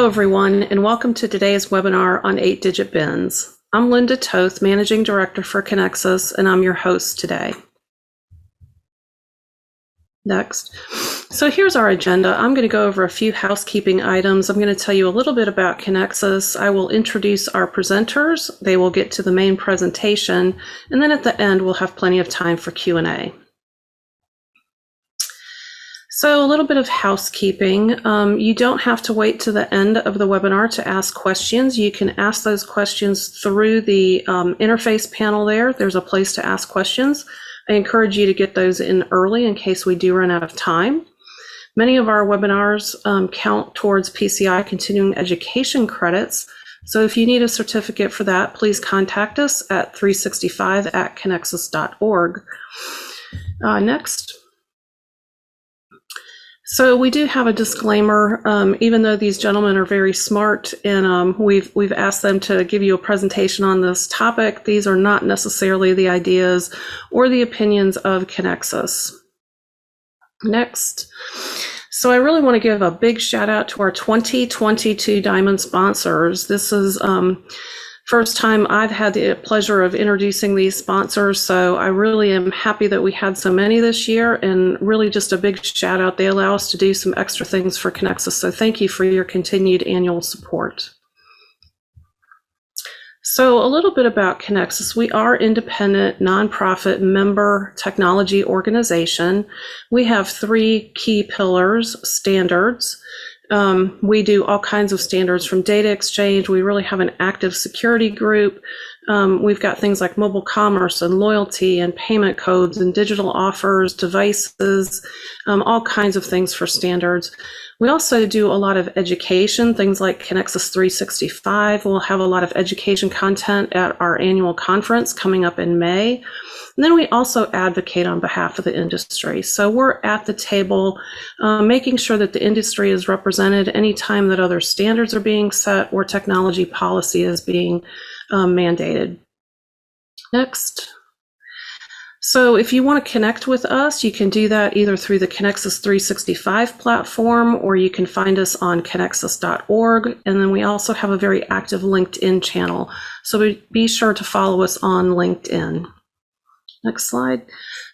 everyone, and welcome to today's webinar on 8-digit BINS. I'm Linda Toth, Managing Director for Conexxus, and I'm your host today. Next. So here's our agenda. I'm going to go over a few housekeeping items. I'm going to tell you a little bit about Conexxus. I will introduce our presenters. They will get to the main presentation, and then at the end, we'll have plenty of time for Q&A. So a little bit of housekeeping. You don't have to wait to the end of the webinar to ask questions. You can ask those questions through the interface panel there. There's a place to ask questions. I encourage you to get those in early in case we do run out of time. Many of our webinars count towards PCI continuing education credits. So if you need a certificate for that, please contact us at 365@conexxus.org. Next. So we do have a disclaimer, even though these gentlemen are very smart and we've asked them to give you a presentation on this topic, these are not necessarily the ideas or the opinions of Conexxus. Next. So I really want to give a big shout out to our 2022 Diamond sponsors. This is first time I've had the pleasure of introducing these sponsors, so I really am happy that we had so many this year, and really just a big shout out. They allow us to do some extra things for Conexxus, so thank you for your continued annual support. So a little bit about Conexxus. We are independent, nonprofit member technology organization. We have 3 key pillars: standards. We do all kinds of standards from data exchange. We really have an active security group. We've got things like mobile commerce and loyalty and payment codes and digital offers, devices, all kinds of things for standards. We also do a lot of education, things like Conexxus365. We'll have a lot of education content at our annual conference coming up in May. And then we also advocate on behalf of the industry. So we're at the table making sure that the industry is represented anytime that other standards are being set or technology policy is being mandated. Next. So if you want to connect with us, you can do that either through the Conexxus365 platform, or you can find us on conexxus.org. And then we also have a very active LinkedIn channel. So be sure to follow us on LinkedIn. Next slide.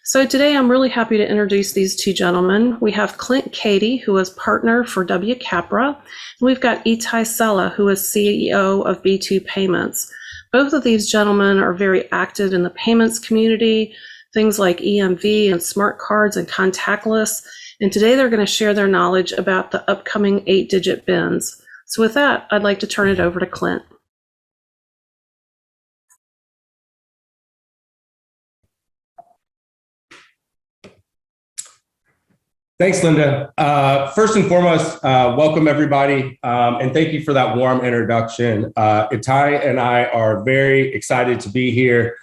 So today I'm really happy to introduce these 2 gentlemen. We have Clint Cady, who is partner for W. Capra, and we've got Itai Sella, who is CEO of B2 Payments. Both of these gentlemen are very active in the payments community, things like EMV and smart cards and contactless. And today they're going to share their knowledge about the upcoming 8-digit BINS. So with that, I'd like to turn it over to Clint. Thanks, Linda. First and foremost, welcome everybody, and thank you for that warm introduction. Itai and I are very excited to be here.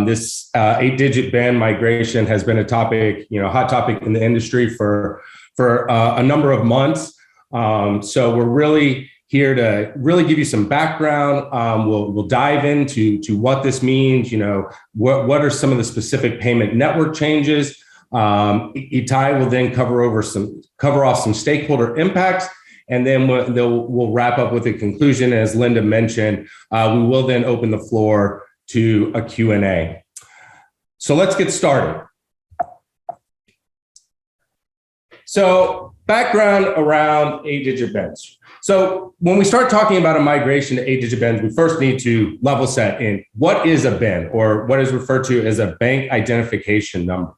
This 8-digit BIN migration has been a topic, hot topic in the industry for a number of months. So we're really here to really give you some background. We'll dive into what this means. What are some of the specific payment network changes. Itai will then cover off some stakeholder impacts, and then we'll wrap up with a conclusion. As Linda mentioned, we will then open the floor to a Q&A. So let's get started. So background around 8-digit BINs. So when we start talking about a migration to 8-digit BINs, we first need to level set in what is a BIN, or what is referred to as a bank identification number.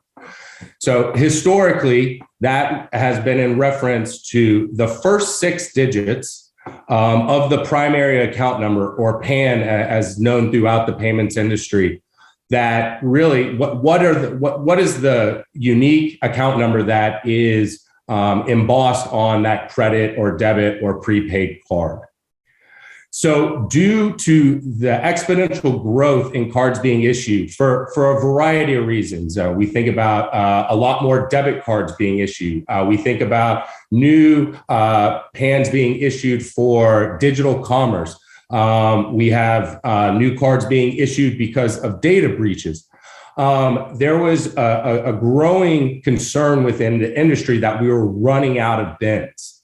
So historically, that has been in reference to the first 6 digits of the primary account number, or PAN, as known throughout the payments industry. That really, what is the unique account number that is embossed on that credit or debit or prepaid card? So due to the exponential growth in cards being issued for a variety of reasons, we think about a lot more debit cards being issued. We think about new PANs being issued for digital commerce. We have new cards being issued because of data breaches. There was a growing concern within the industry that we were running out of BINs.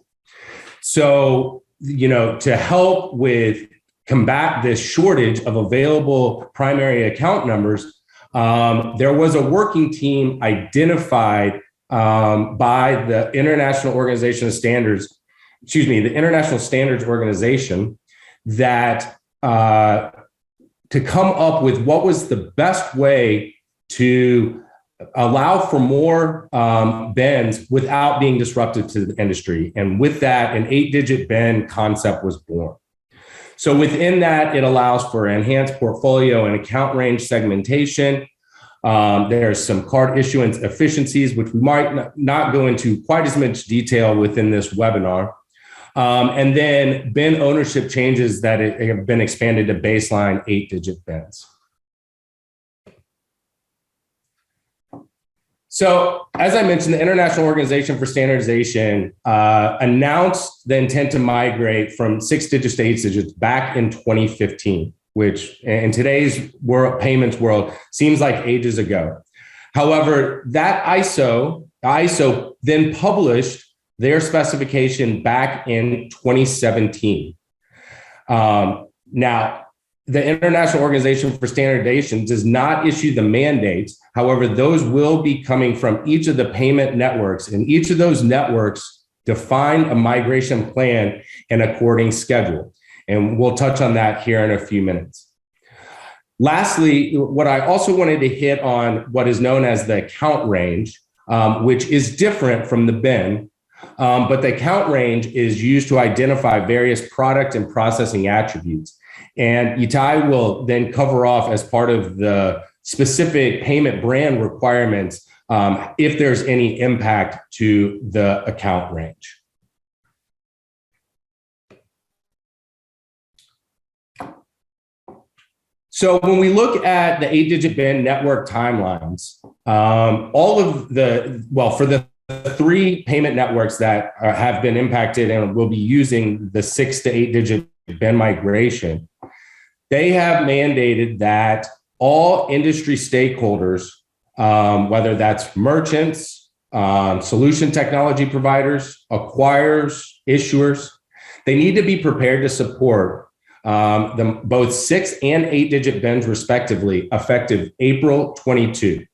So to help with combat this shortage of available primary account numbers, there was a working team identified by the International Organization of Standards, the International Standards Organization, that to come up with what was the best way to allow for more BINs without being disruptive to the industry. And with that, an 8-digit BIN concept was born. So within that, it allows for enhanced portfolio and account range segmentation. There's some card issuance efficiencies, which we might not go into quite as much detail within this webinar. And then BIN ownership changes that have been expanded to baseline 8-digit BINs. So as I mentioned, the International Organization for Standardization announced the intent to migrate from 6 digits to 8 digits back in 2015, which in today's payments world seems like ages ago. However, that ISO then published their specification back in 2017. Now, the International Organization for Standardization does not issue the mandates. However, those will be coming from each of the payment networks, and each of those networks define a migration plan and according schedule. And we'll touch on that here in a few minutes. Lastly, what I also wanted to hit on what is known as the account range, which is different from the BIN, but the account range is used to identify various product and processing attributes. And Itai will then cover off as part of the specific payment brand requirements if there's any impact to the account range. So when we look at the 8-digit BIN network timelines, for the 3 payment networks that have been impacted and will be using the 6 to 8-digit BIN migration, they have mandated that all industry stakeholders, whether that's merchants, solution technology providers, acquirers, issuers, they need to be prepared to support both 6 and 8-digit BINs respectively, effective April 22.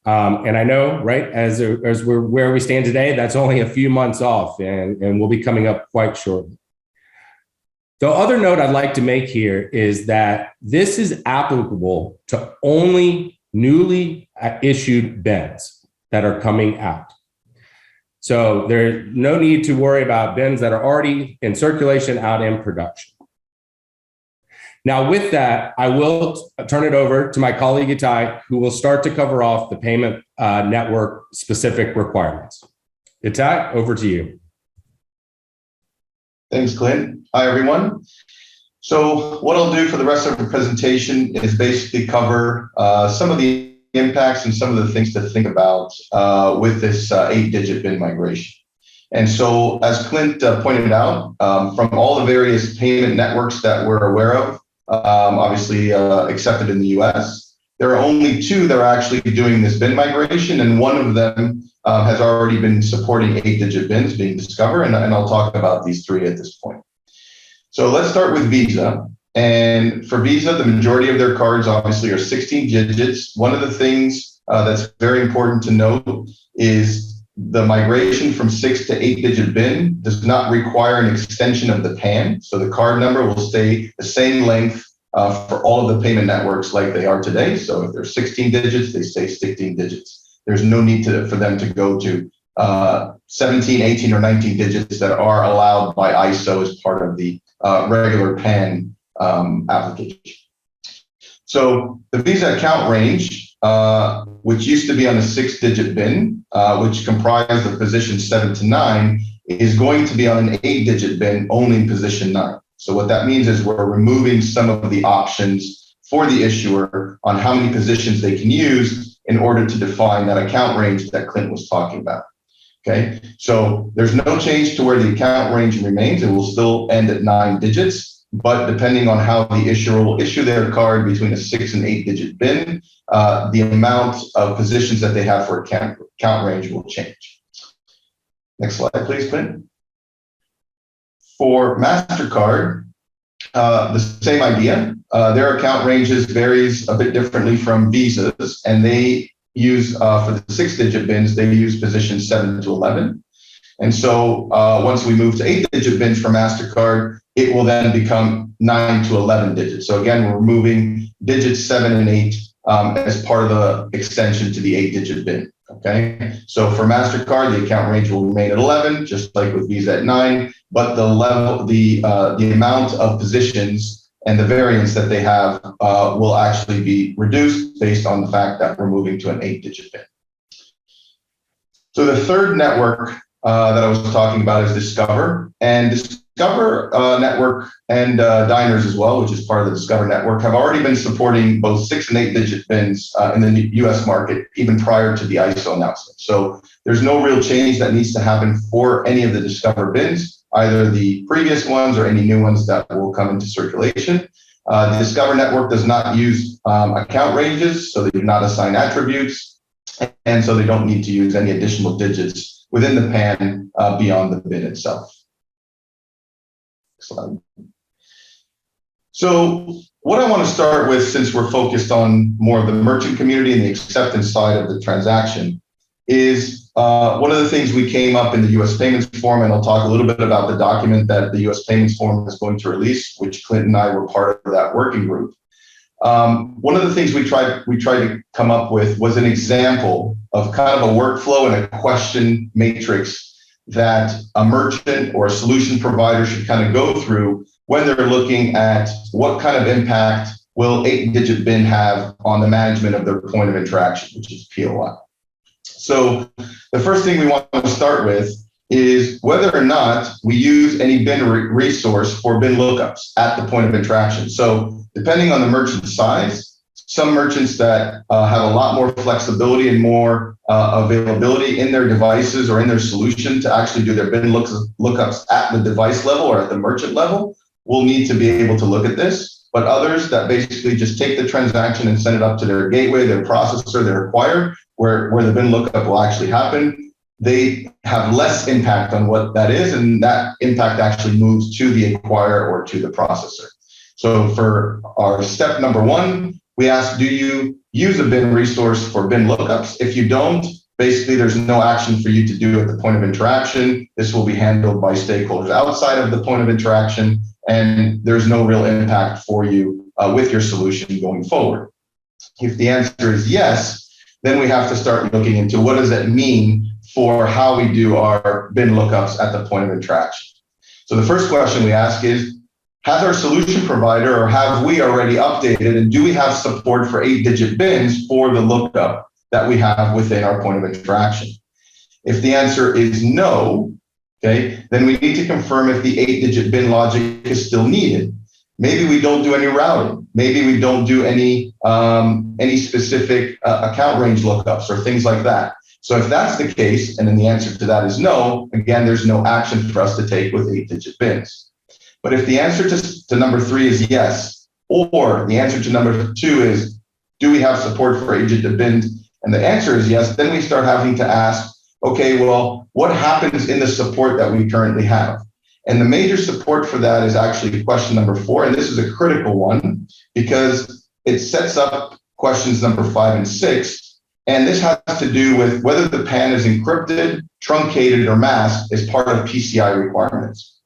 And I know, right, as we're where we stand today, that's only a few months off, and we'll be coming up quite shortly. The other note I'd like to make here is that this is applicable to only newly issued BINs that are coming out. So there's no need to worry about BINs that are already in circulation out in production. Now, with that, I will turn it over to my colleague Itai, who will start to cover off the payment network specific requirements. Itai, over to you. Thanks, Clint. Hi, everyone. So what I'll do for the rest of the presentation is basically cover some of the impacts and some of the things to think about with this 8-digit BIN migration. And so, as Clint pointed out, from all the various payment networks that we're aware of, obviously accepted in the US, there are only 2 that are actually doing this BIN migration, and one of them has already been supporting 8-digit BINs being discovered, and I'll talk about these 3 at this point. So let's start with Visa. And for Visa, the majority of their cards obviously are 16 digits. One of the things that's very important to note is the migration from 6 to 8-digit BIN does not require an extension of the PAN. So the card number will stay the same length for all of the payment networks like they are today. So if they're 16 digits, they stay 16 digits. There's no need for them to go to 17, 18, or 19 digits that are allowed by ISO as part of the regular PAN application. So the Visa account range, which used to be on a 6-digit BIN, which comprised the position 7 to 9, is going to be on an 8-digit BIN only in position 9. So what that means is we're removing some of the options for the issuer on how many positions they can use in order to define that account range that Clint was talking about. Okay, so there's no change to where the account range remains. It will still end at 9 digits, but depending on how the issuer will issue their card between a 6 and 8-digit BIN, the amount of positions that they have for account range will change. Next slide, please, Clint. for Mastercard, the same idea. Their account ranges varies a bit differently from Visa's, and they use, for the 6-digit BINs, they use positions 7 to 11. And so once we move to 8-digit BINs for Mastercard, it will then become 9 to 11 digits. So again, we're moving digits 7 and 8 as part of the extension to the 8-digit BIN. Okay, so for Mastercard, the account range will remain at 11, just like with Visa at 9, but the amount of positions and the variance that they have will actually be reduced based on the fact that we're moving to an 8-digit BIN. So the third network that I was talking about is Discover, and Discover Network and Diners as well, which is part of the Discover Network, have already been supporting both 6 and 8-digit BINs in the US market, even prior to the ISO announcement. So there's no real change that needs to happen for any of the Discover BINs, either the previous ones or any new ones that will come into circulation. The Discover Network does not use account ranges, so they do not assign attributes, and so they don't need to use any additional digits within the PAN beyond the BIN itself. Slide. So what I want to start with, since we're focused on more of the merchant community and the acceptance side of the transaction, is one of the things we came up in the US Payments Forum, and I'll talk a little bit about the document that the US Payments Forum is going to release, which Clint and I were part of that working group. One of the things we tried to come up with was an example of kind of a workflow and a question matrix that a merchant or a solution provider should kind of go through when they're looking at what kind of impact will 8-digit BIN have on the management of their point of interaction, which is POI. So the first thing we want to start with is whether or not we use any BIN resource for BIN lookups at the point of interaction. So depending on the merchant size, some merchants that have a lot more flexibility and more availability in their devices or in their solution to actually do their BIN lookups at the device level or at the merchant level will need to be able to look at this. But others that basically just take the transaction and send it up to their gateway, their processor, their acquirer, where the BIN lookup will actually happen, they have less impact on what that is, and that impact actually moves to the acquirer or to the processor. So for our step number 1, we ask, do you use a BIN resource for BIN lookups? If you don't, basically there's no action for you to do at the point of interaction. This will be handled by stakeholders outside of the point of interaction, and there's no real impact for you with your solution going forward. If the answer is yes, then we have to start looking into what does that mean for how we do our BIN lookups at the point of interaction. So the first question we ask is, has our solution provider, or have we already updated, and do we have support for 8-digit BINs for the lookup that we have within our point of interaction? If the answer is no, okay, then we need to confirm if the 8-digit BIN logic is still needed. Maybe we don't do any routing. Maybe we don't do any specific account range lookups or things like that. So if that's the case, and then the answer to that is no, again, there's no action for us to take with 8-digit BINs. But if the answer to number 3 is yes, or the answer to number 2 is, do we have support for 8-digit BINs? And the answer is yes, then we start having to ask, okay, well, what happens in the support that we currently have? And the major support for that is actually question number 4, and this is a critical one because it sets up questions number 5 and 6. And this has to do with whether the PAN is encrypted, truncated, or masked as part of PCI requirements.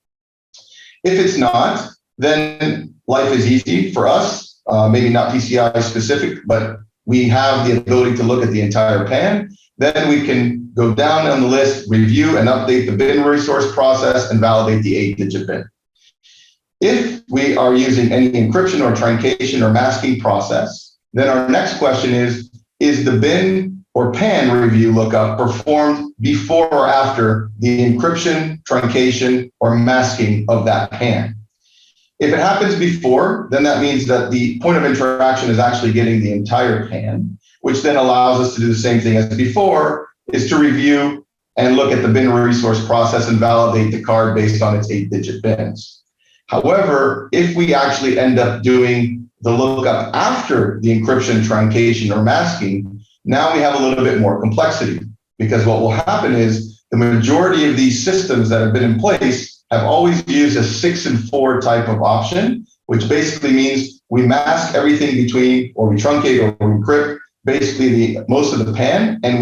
If it's not, then life is easy for us, maybe not PCI specific, but we have the ability to look at the entire PAN. Then we can go down on the list, review and update the BIN resource process, and validate the 8-digit BIN. If we are using any encryption or truncation or masking process, then our next question is the BIN or PAN review lookup performed before or after the encryption, truncation, or masking of that PAN? If it happens before, then that means that the point of interaction is actually getting the entire PAN, which then allows us to do the same thing as before, is to review and look at the BIN resource process and validate the card based on its 8-digit BINs. However, if we actually end up doing the lookup after the encryption, truncation, or masking, now we have a little bit more complexity, because what will happen is the majority of these systems that have been in place have always used a 6 and 4 type of option, which basically means we mask everything between, or we truncate or we encrypt basically most of the PAN, and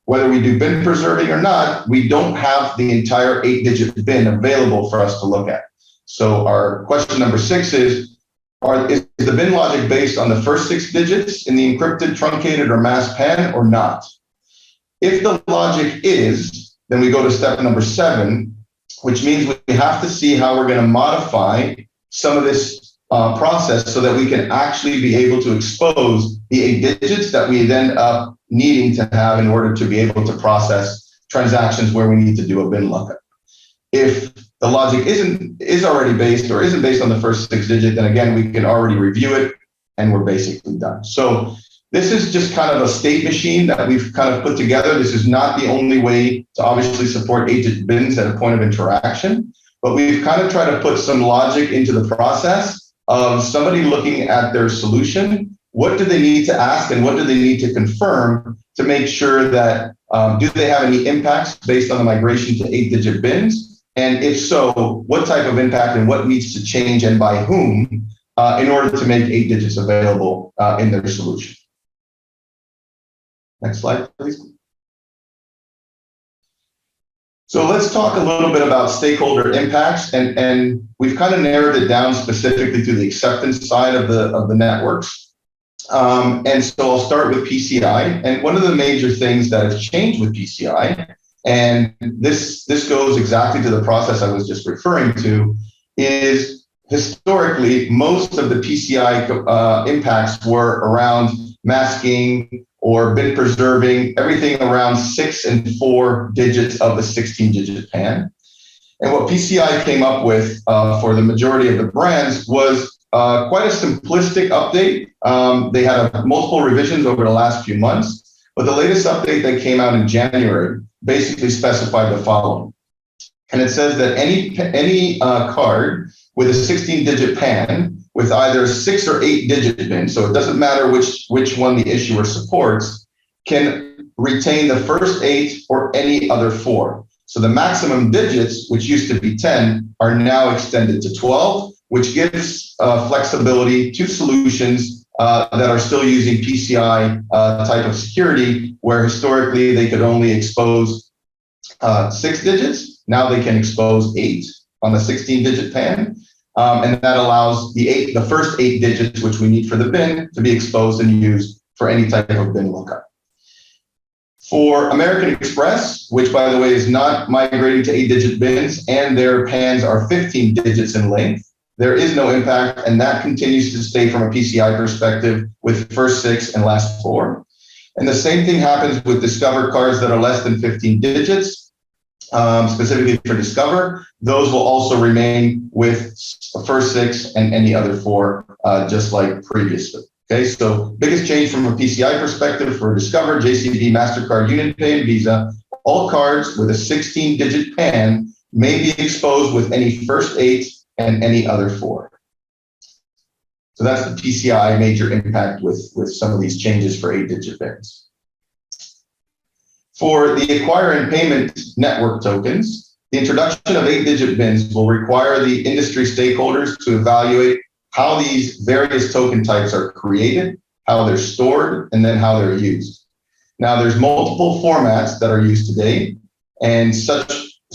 whether we do bin preserving or not, we don't have the entire 8-digit bin available for us to look at. So our question number 6 is the bin logic based on the first 6 digits in the encrypted, truncated, or masked PAN or not? If the logic is, then we go to step number 7, which means we have to see how we're going to modify some of this process so that we can actually be able to expose the 8 digits that we then up needing to have in order to be able to process transactions where we need to do a bin lookup. If the logic is already based or isn't based on the first 6 digit, then again, we can already review it and we're basically done. So this is just kind of a state machine that we've kind of put together. This is not the only way to obviously support 8-digit bins at a point of interaction, but we've kind of tried to put some logic into the process of somebody looking at their solution. What do they need to ask and what do they need to confirm to make sure that do they have any impacts based on the migration to 8-digit bins? And if so, what type of impact and what needs to change and by whom in order to make 8 digits available in their solution? Next slide, please. So let's talk a little bit about stakeholder impacts, and we've kind of narrowed it down specifically to the acceptance side of the networks. And so I'll start with PCI. And one of the major things that has changed with PCI, and this goes exactly to the process I was just referring to, is historically most of the PCI impacts were around masking or bin preserving, everything around 6 and 4 digits of the 16-digit PAN. And what PCI came up with for the majority of the brands was quite a simplistic update. They had multiple revisions over the last few months, but the latest update that came out in January basically specified the following. And it says that any card with a 16-digit PAN with either 6 or 8-digit bin, so it doesn't matter which one the issuer supports, can retain the first 8 or any other 4. So the maximum digits, which used to be 10, are now extended to 12, which gives flexibility to solutions that are still using PCI type of security, where historically they could only expose 6 digits. Now they can expose 8 on the 16-digit PAN. And that allows the first 8 digits, which we need for the bin, to be exposed and used for any type of bin lookup. For American Express, which by the way is not migrating to 8-digit bins, and their PANs are 15 digits in length, there is no impact, and that continues to stay from a PCI perspective with first 6 and last 4. And the same thing happens with Discover cards that are less than 15 digits. Specifically for Discover, those will also remain with first 6 and any other 4, just like previously. Okay, so biggest change from a PCI perspective for Discover, JCB, Mastercard, UnionPay, and Visa, all cards with a 16-digit PAN may be exposed with any first 8 and any other 4. So that's the PCI major impact with some of these changes for 8-digit bins. For the acquire and payment network tokens, the introduction of 8-digit bins will require the industry stakeholders to evaluate how these various token types are created, how they're stored, and then how they're used. Now, there's multiple formats that are used today, and such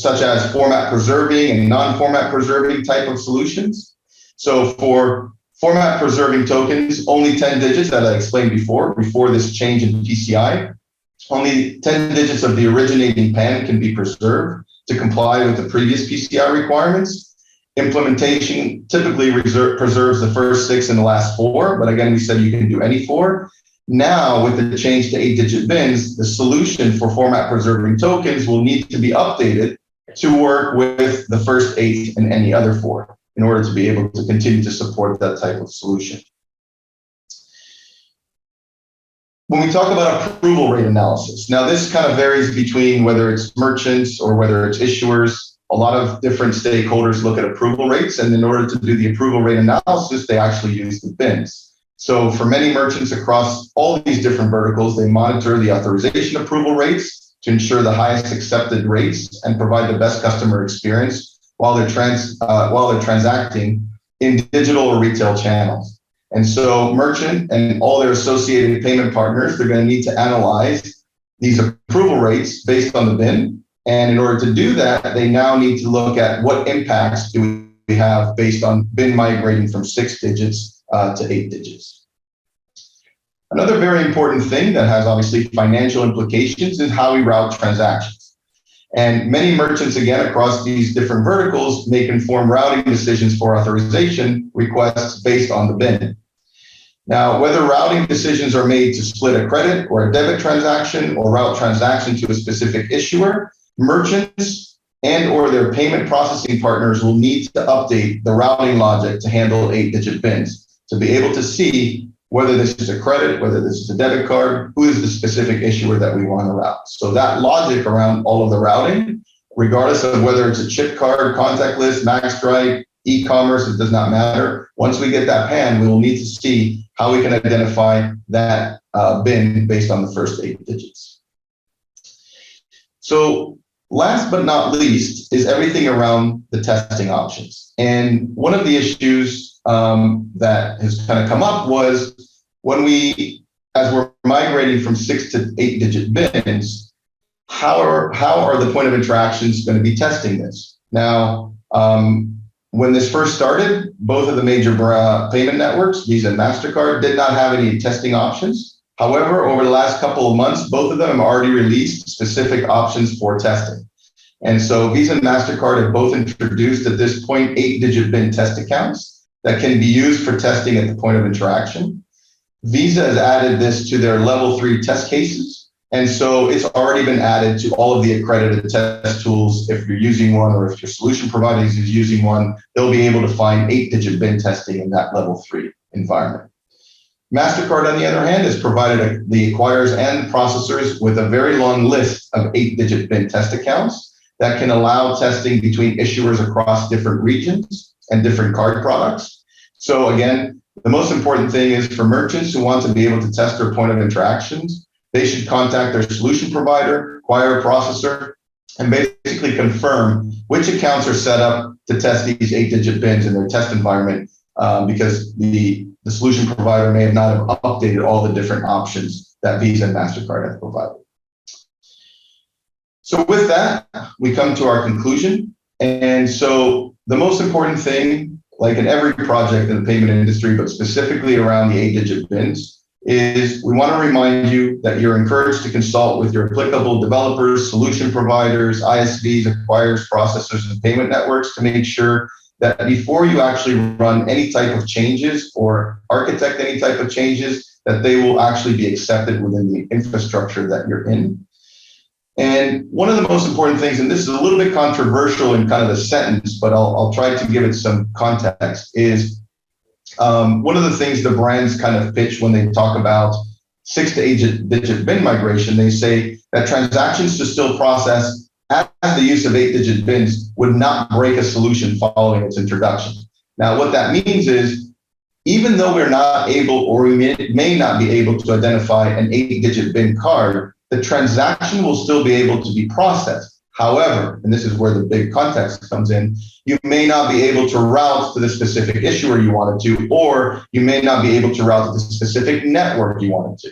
as format preserving and non-format preserving type of solutions. So for format preserving tokens, only 10 digits, that I explained before this change in PCI. Only 10 digits of the originating PAN can be preserved to comply with the previous PCI requirements. Implementation typically preserves the first 6 and the last 4, but again, we said you can do any 4. Now, with the change to 8-digit bins, the solution for format preserving tokens will need to be updated to work with the first 8 and any other 4 in order to be able to continue to support that type of solution. When we talk about approval rate analysis, now this kind of varies between whether it's merchants or whether it's issuers. A lot of different stakeholders look at approval rates, and in order to do the approval rate analysis, they actually use the BINS. So for many merchants across all these different verticals, they monitor the authorization approval rates to ensure the highest accepted rates and provide the best customer experience while they're transacting in digital or retail channels. And so merchant and all their associated payment partners, they're going to need to analyze these approval rates based on the BIN. And in order to do that, they now need to look at what impacts do we have based on BIN migrating from 6 digits to 8 digits. Another very important thing that has obviously financial implications is how we route transactions. And many merchants, again, across these different verticals, make informed routing decisions for authorization requests based on the BIN. Now, whether routing decisions are made to split a credit or a debit transaction or route transaction to a specific issuer, merchants and or their payment processing partners will need to update the routing logic to handle 8-digit BINs to be able to see whether this is a credit, whether this is a debit card, who is the specific issuer that we want to route. So that logic around all of the routing, regardless of whether it's a chip card, contactless, MagStripe, e-commerce, it does not matter. Once we get that PAN, we will need to see how we can identify that BIN based on the first 8 digits. So last but not least is everything around the testing options. And one of the issues that has kind of come up was when as we're migrating from 6 to 8-digit BINs, how are the point of interactions going to be testing this? Now, when this first started, both of the major payment networks, Visa and Mastercard, did not have any testing options. However, over the last couple of months, both of them have already released specific options for testing. And so Visa and Mastercard have both introduced at this point 8-digit BIN test accounts that can be used for testing at the point of interaction. Visa has added this to their level 3 test cases. And so it's already been added to all of the accredited test tools. If you're using one or if your solution provider is using one, they'll be able to find 8-digit BIN testing in that level 3 environment. Mastercard, on the other hand, has provided the acquirers and processors with a very long list of 8-digit BIN test accounts that can allow testing between issuers across different regions and different card products. So again, the most important thing is for merchants who want to be able to test their point of interactions, they should contact their solution provider, acquirer, processor, and basically confirm which accounts are set up to test these 8-digit BINs in their test environment, because the solution provider may have not have updated all the different options that Visa and Mastercard have provided. So with that, we come to our conclusion. And so the most important thing, like in every project in the payment industry, but specifically around the 8-digit BINs, is we want to remind you that you're encouraged to consult with your applicable developers, solution providers, ISVs, acquirers, processors, and payment networks to make sure that before you actually run any type of changes or architect any type of changes, that they will actually be accepted within the infrastructure that you're in. And one of the most important things, and this is a little bit controversial in kind of the sentence, but I'll try to give it some context, is one of the things the brands kind of pitch when they talk about 6 to 8-digit BIN migration. They say that transactions to still process as the use of 8-digit BINs would not break a solution following its introduction. Now, what that means is, even though we're not able, or we may not be able to identify an 8-digit BIN card, the transaction will still be able to be processed. However, and this is where the big context comes in, you may not be able to route to the specific issuer you wanted to, or you may not be able to route to the specific network you wanted to.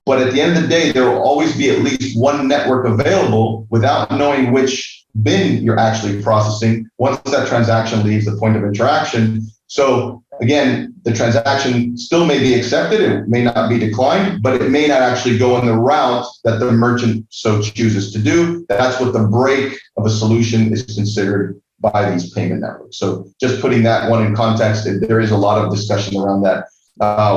But at the end of the day, there will always be at least one network available without knowing which BIN you're actually processing once that transaction leaves the point of interaction. So again, the transaction still may be accepted, it may not be declined, but it may not actually go in the route that the merchant so chooses to do. That's what the break of a solution is considered by these payment networks. So just putting that one in context, there is a lot of discussion around that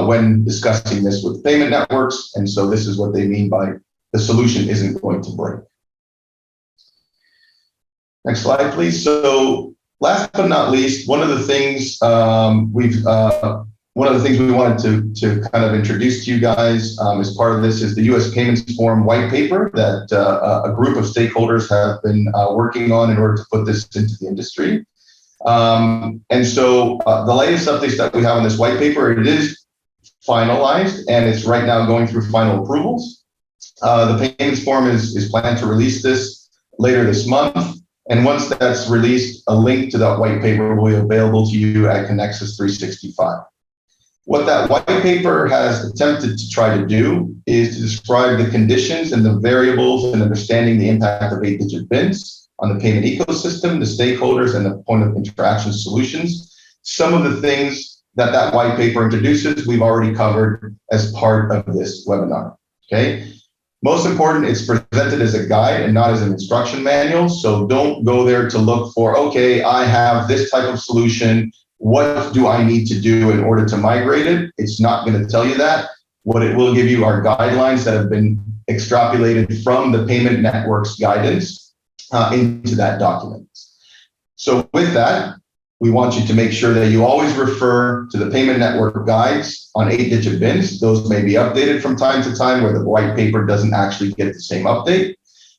when discussing this with payment networks. And so this is what they mean by the solution isn't going to break. Next slide, please. So last but not least, one of the things we wanted to kind of introduce to you guys as part of this is the U.S. Payments Forum white paper that a group of stakeholders have been working on in order to put this into the industry. And so the latest updates that we have on this white paper, it is finalized and it's right now going through final approvals. The Payments Forum is planned to release this later this month. And once that's released, a link to that white paper will be available to you at Conexxus365. What that white paper has attempted to try to do is to describe the conditions and the variables and understanding the impact of 8-digit BINs on the payment ecosystem, the stakeholders, and the point of interaction solutions. Some of the things that that white paper introduces, we've already covered as part of this webinar, okay? Most important, it's presented as a guide and not as an instruction manual. So don't go there to look for, okay, I have this type of solution. What do I need to do in order to migrate it? It's not going to tell you that. What it will give you are guidelines that have been extrapolated from the payment network's guidance into that document. So with that, we want you to make sure that you always refer to the payment network guides on 8-digit BINs. Those may be updated from time to time where the white paper doesn't actually get the same update.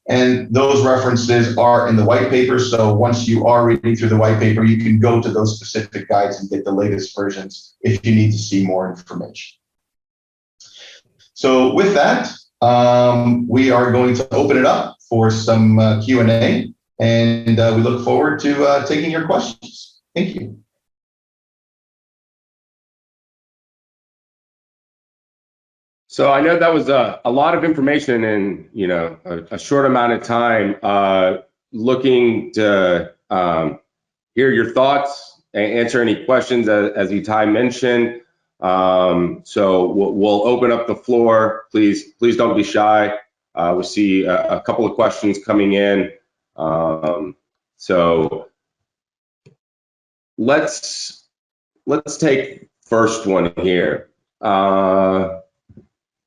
And those references are in the white paper. So once you are reading through the white paper, you can go to those specific guides and get the latest versions if you need to see more information. So with that, we are going to open it up for some Q&A, and we look forward to taking your questions. Thank you. So I know that was a lot of information in a short amount of time. Looking to hear your thoughts and answer any questions as Itai mentioned. So we'll open up the floor. Please don't be shy. We see a couple of questions coming in. So let's take first one here.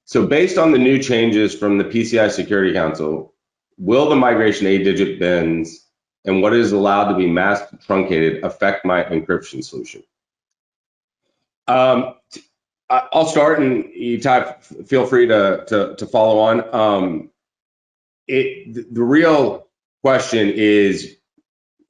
So based on the new changes from the PCI Security Council, will the migration 8-digit BINs and what is allowed to be masked and truncated affect my encryption solution? I'll start, and Itai, feel free to follow on. The real question is,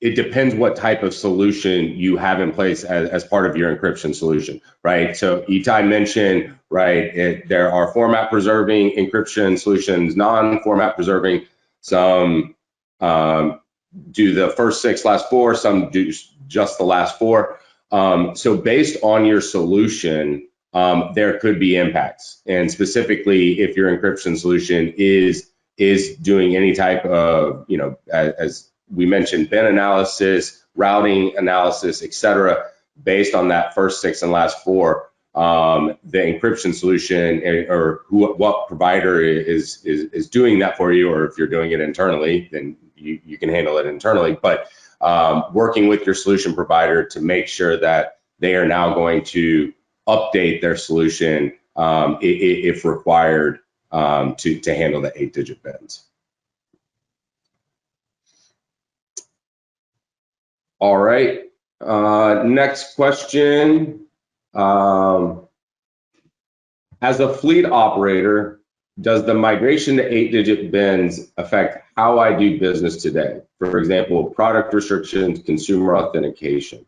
it depends what type of solution you have in place as part of your encryption solution, right? So Itai mentioned, right, there are format preserving encryption solutions, non-format preserving. Some do the first 6, last 4, some do just the last 4. So based on your solution, there could be impacts. And specifically, if your encryption solution is doing any type of, as we mentioned, BIN analysis, routing analysis, etc. Based on that first 6 and last 4, the encryption solution or what provider is doing that for you, or if you're doing it internally, then you can handle it internally. But working with your solution provider to make sure that they are now going to update their solution if required to handle the 8-digit BINs. All right, next question. As a fleet operator, does the migration to 8-digit BINs affect how I do business today? For example, product restrictions, consumer authentication.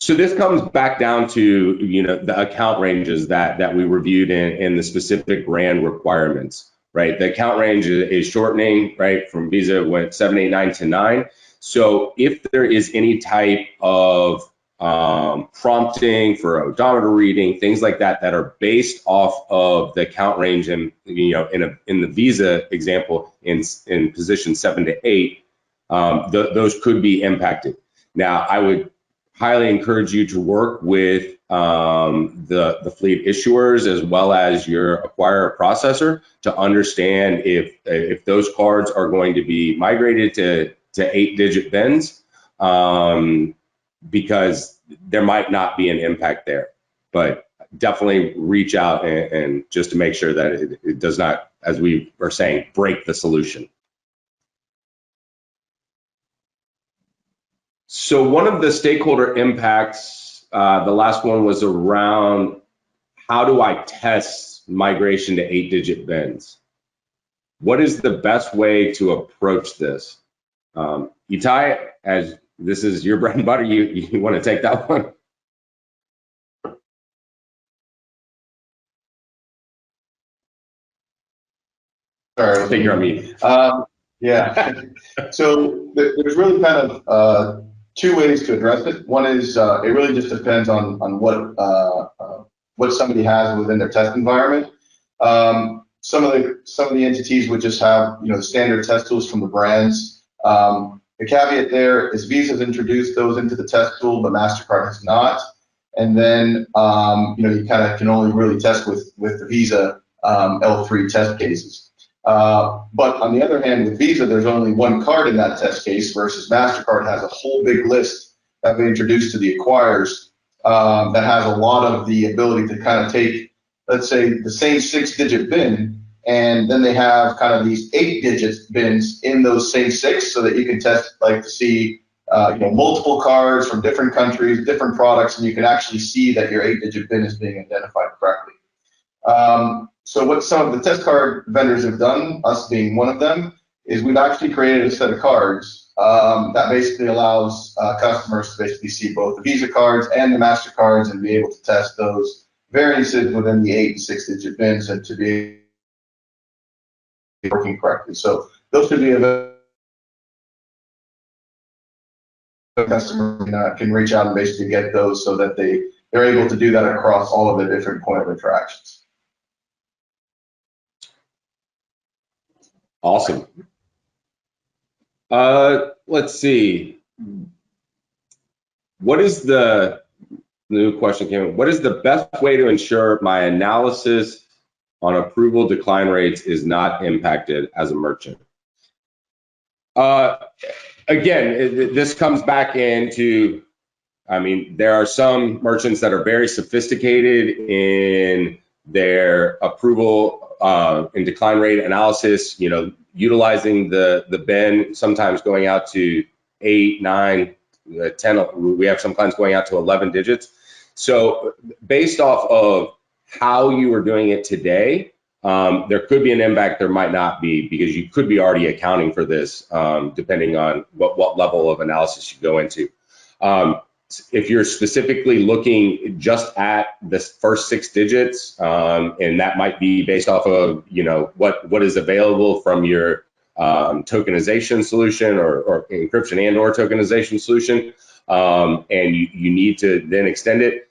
So this comes back down to the account ranges that we reviewed in the specific brand requirements, right? The account range is shortening, right? From Visa went 789 to 9. So if there is any type of prompting for odometer reading, things like that are based off of the account range, and in the Visa example, in position 7 to 8, those could be impacted. Now, I would highly encourage you to work with the fleet issuers as well as your acquirer processor to understand if those cards are going to be migrated to 8-digit BINs, because there might not be an impact there. But definitely reach out and just to make sure that it does not, as we are saying, break the solution. So one of the stakeholder impacts, the last one was around how do I test migration to 8-digit BINs? What is the best way to approach this? Itai, as this is your bread and butter, you want to take that one? Sorry, I think you're on mute. Yeah. So there's really kind of two ways to address it. One is it really just depends on what somebody has within their test environment. Some of the entities would just have the standard test tools from the brands. The caveat there is Visa's introduced those into the test tool, but Mastercard has not. And then you kind of can only really test with the Visa L3 test cases. But on the other hand, with Visa, there's only one card in that test case versus Mastercard has a whole big list that they introduced to the acquirers that has a lot of the ability to kind of take, let's say, the same 6-digit BIN, and then they have kind of these 8-digit BINs in those same 6, so that you can test, like, to see multiple cards from different countries, different products, and you can actually see that your 8-digit BIN is being identified correctly. So what some of the test card vendors have done, us being one of them, is we've actually created a set of cards that basically allows customers to basically see both the Visa cards and the MasterCards and be able to test those variances within the 8 and 6-digit BINs and to be working correctly. So those should be available. The customer can reach out and basically get those so that they're able to do that across all of the different point of interactions. Awesome. Let's see. What is the new question came in? What is the best way to ensure my analysis on approval decline rates is not impacted as a merchant? Again, this comes back into, I mean, there are some merchants that are very sophisticated in their approval and decline rate analysis, utilizing the BIN, sometimes going out to 8, 9, 10. We have some clients going out to 11 digits. So based off of how you are doing it today, there could be an impact, there might not be, because you could be already accounting for this depending on what level of analysis you go into. If you're specifically looking just at the first 6 digits, and that might be based off of what is available from your tokenization solution or encryption and or tokenization solution, and you need to then extend it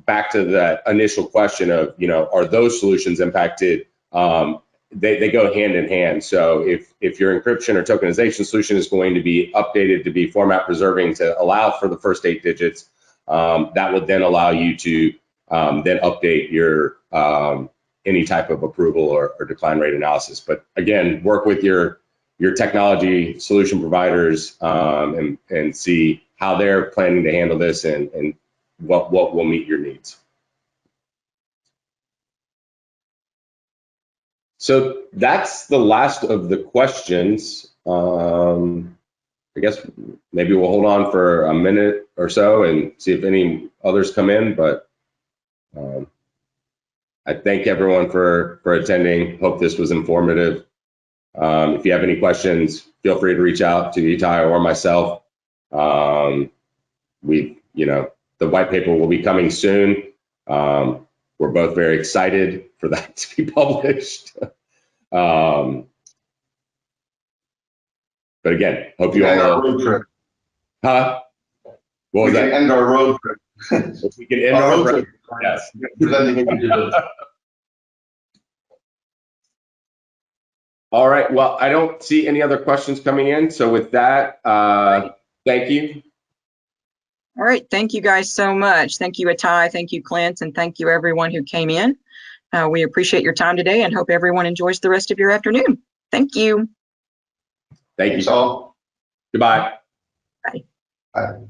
back to that initial question of are those solutions impacted? They go hand in hand. So if your encryption or tokenization solution is going to be updated to be format preserving to allow for the first 8 digits, that would then allow you to then update your any type of approval or decline rate analysis. But again, work with your technology solution providers and see how they're planning to handle this and what will meet your needs. So that's the last of the questions. I guess maybe we'll hold on for a minute or so and see if any others come in, but I thank everyone for attending. Hope this was informative. If you have any questions, feel free to reach out to Itai or myself. The white paper will be coming soon. We're both very excited for that to be published. But again, hope you all Our road trip. Huh? What was We that? can end our road trip. We can end our road trip. Yes. All right. Well, I don't see any other questions coming in. So with that, thank you. All right. Thank you guys so much. Thank you, Itai. Thank you, Clint. And thank you, everyone who came in. We appreciate your time today and hope everyone enjoys the rest of your afternoon. Thank you. Thank you. Thanks all. Goodbye. Bye. Bye.